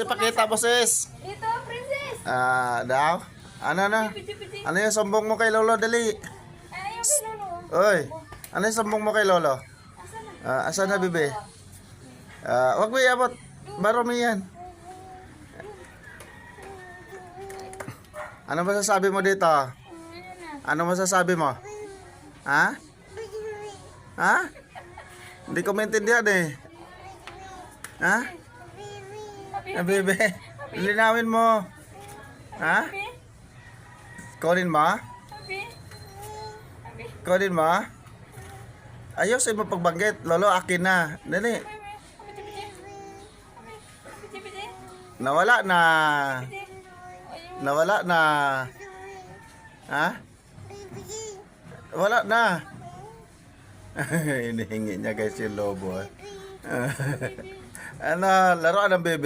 Pakita, boses. Ito, princess. Daw. Ano na? Ano yung sumbong mo kay Lolo? Dali. Ay, yung kay Lolo. Oy. Ano yung sumbong mo kay Lolo? Asan na, bibi? Wag mo iabot. Marami yan. Ano masasabi mo dito? Ano masasabi mo? Ha? Ha? Hindi ko maintindihan eh. Ha? Bebe, linawin mo. Ha? Kunin mo? Kunin mo? Ayaw sa'yo mo pagbanggit. Lolo, akin na. Dali. Nawala na. Nawala na. Ha? Wala na. Hinihingi niya guys yung lobo. Ano, laruan ng bebe.